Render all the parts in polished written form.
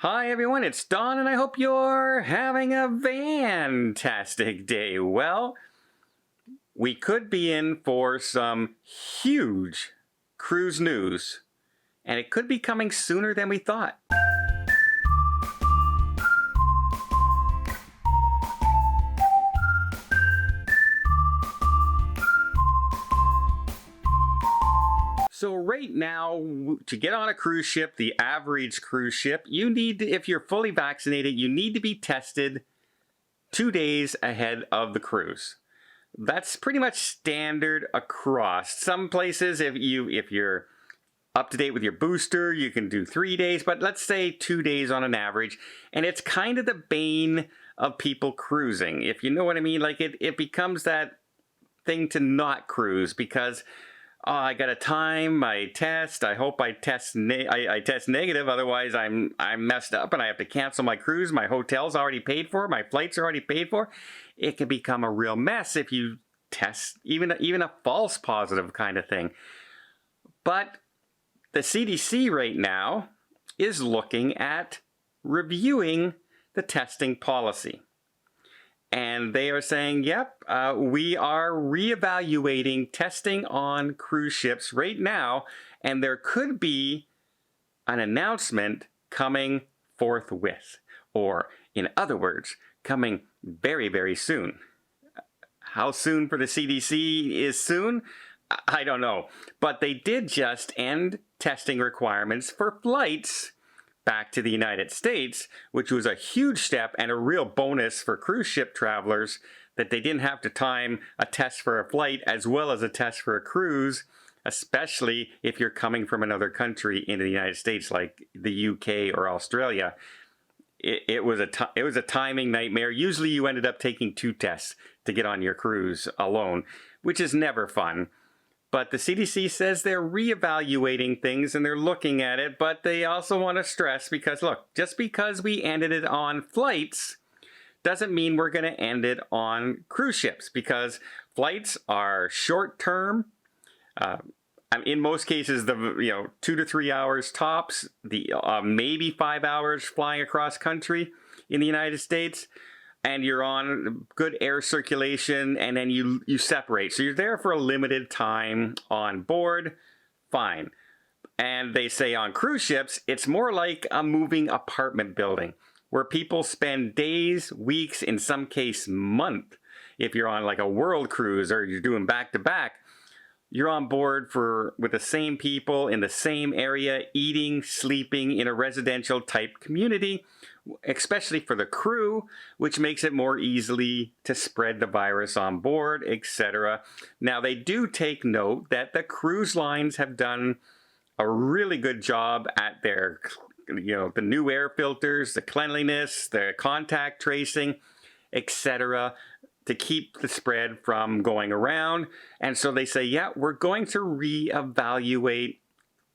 Hi everyone, it's Don and I hope you're having a fantastic day. Well, we could be in for some huge cruise news, and it could be coming sooner than we thought. So right now, to get on a cruise ship, the average cruise ship, you need to, if you're fully vaccinated, you need to be tested 2 days ahead of the cruise. That's pretty much standard across. Some places, if you're up to date with your booster, you can do 3 days, but let's say 2 days on an average. And it's kind of the bane of people cruising, if you know what I mean. Like it becomes that thing to not cruise because I got to time my test. I hope I test negative, otherwise I'm messed up and I have to cancel my cruise. My hotel's already paid for. My flights are already paid for. It can become a real mess if you test even a false positive kind of thing. But the CDC right now is looking at reviewing the testing policy. And they are saying, yep, we are reevaluating testing on cruise ships right now, and there could be an announcement coming forthwith, or in other words, coming very, very soon. How soon for the CDC is soon? I don't know. But they did just end testing requirements for flights back to the United States, which was a huge step and a real bonus for cruise ship travelers, that they didn't have to time a test for a flight as well as a test for a cruise, especially if you're coming from another country into the United States like the UK or Australia. It was a timing nightmare. Usually you ended up taking 2 tests to get on your cruise alone, which is never fun. But the CDC says they're reevaluating things and they're looking at it, but they also want to stress, because look, just because we ended it on flights doesn't mean we're going to end it on cruise ships, because flights are short term. In most cases, 2 to 3 hours tops, maybe 5 hours flying across country in the United States. And you're on good air circulation, and then you separate. So you're there for a limited time on board, fine. And they say on cruise ships, it's more like a moving apartment building, where people spend days, weeks, in some case months. If you're on like a world cruise or you're doing back-to-back, you're on board with the same people in the same area, eating, sleeping in a residential type community, especially for the crew, which makes it more easily to spread the virus on board, etc. Now, they do take note that the cruise lines have done a really good job at their, the new air filters, the cleanliness, the contact tracing, etc., to keep the spread from going around. And so they say, yeah, we're going to reevaluate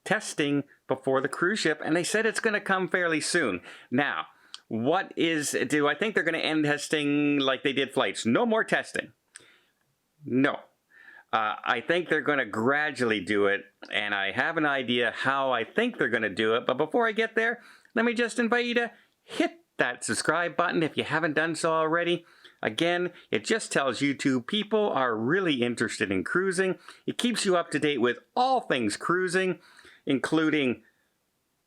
testing before the cruise ship. And they said it's going to come fairly soon. Now, do I think they're going to end testing like they did flights? No more testing. No. I think they're going to gradually do it. And I have an idea how I think they're going to do it. But before I get there, let me just invite you to hit that subscribe button if you haven't done so already. Again, it just tells YouTube people are really interested in cruising. It keeps you up to date with all things cruising, including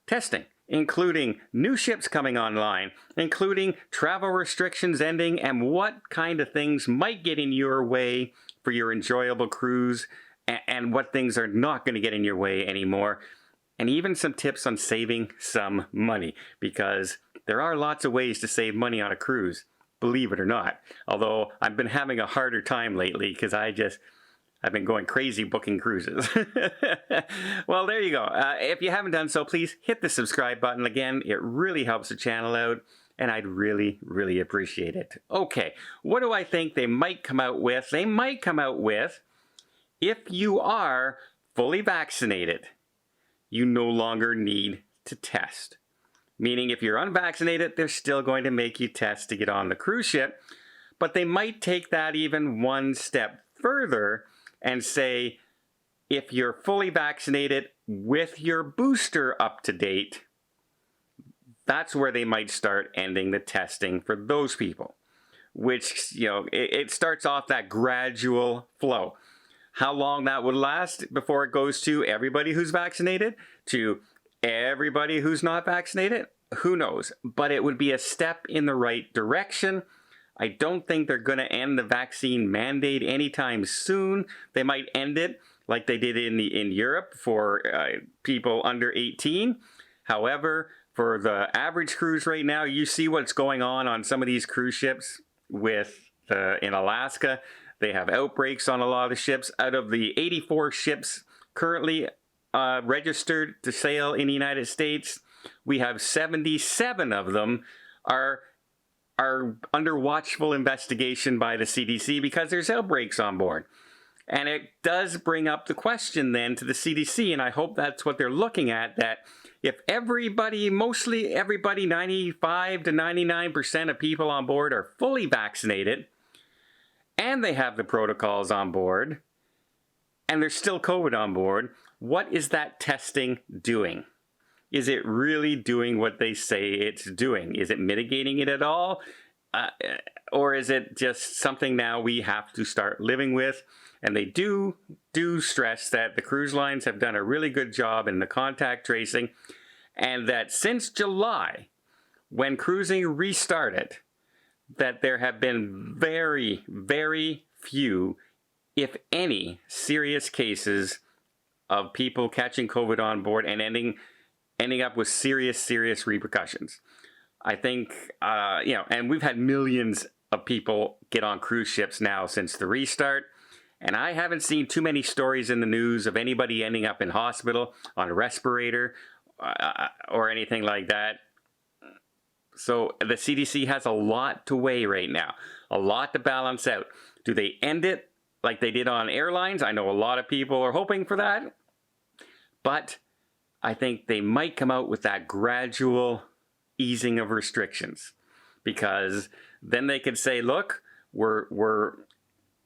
testing, including new ships coming online, including travel restrictions ending, and what kind of things might get in your way for your enjoyable cruise, and what things are not going to get in your way anymore. And even some tips on saving some money, because there are lots of ways to save money on a cruise. Believe it or not. Although I've been having a harder time lately because I've been going crazy booking cruises. Well, there you go. If you haven't done so, please hit the subscribe button. Again, it really helps the channel out, and I'd really, really appreciate it. Okay, what do I think they might come out with? They might come out with, if you are fully vaccinated, you no longer need to test. Meaning if you're unvaccinated, they're still going to make you test to get on the cruise ship. But they might take that even one step further and say, if you're fully vaccinated with your booster up to date, that's where they might start ending the testing for those people, which, it starts off that gradual flow. How long that would last before it goes to everybody who's vaccinated, to everybody who's not vaccinated, who knows? But it would be a step in the right direction. I don't think they're going to end the vaccine mandate anytime soon. They might end it like they did in Europe for people under 18. However, for the average cruise right now, you see what's going on some of these cruise ships in Alaska. They have outbreaks on a lot of the ships. Out of the 84 ships currently registered to sail in the United States, we have 77 of them are under watchful investigation by the CDC because there's outbreaks on board. And it does bring up the question then to the CDC, and I hope that's what they're looking at, that if mostly everybody, 95 to 99% of people on board are fully vaccinated, and they have the protocols on board, and there's still COVID on board, what is that testing doing? Is it really doing what they say it's doing? Is it mitigating it at all? Or is it just something now we have to start living with? And they do stress that the cruise lines have done a really good job in the contact tracing, and that since July, when cruising restarted, that there have been very, very few, if any, serious cases of people catching COVID on board and ending up with serious repercussions. I think, and we've had millions of people get on cruise ships now since the restart, and I haven't seen too many stories in the news of anybody ending up in hospital on a respirator or anything like that. So the CDC has a lot to weigh right now, a lot to balance out. Do they end it like they did on airlines? I know a lot of people are hoping for that, but I think they might come out with that gradual easing of restrictions, because then they could say, look, we're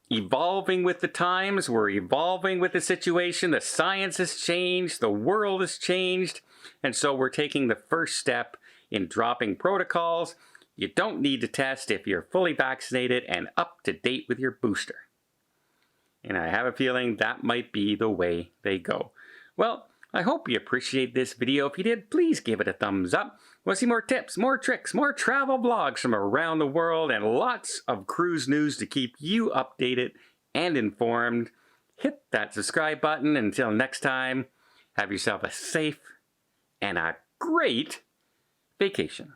evolving with the times, we're evolving with the situation, the science has changed, the world has changed, and so we're taking the first step in dropping protocols. You don't need to test if you're fully vaccinated and up to date with your booster. And I have a feeling that might be the way they go. Well, I hope you appreciate this video. If you did, please give it a thumbs up. Want to see more tips, more tricks, more travel vlogs from around the world, and lots of cruise news to keep you updated and informed? Hit that subscribe button. Until next time, have yourself a safe and a great vacation.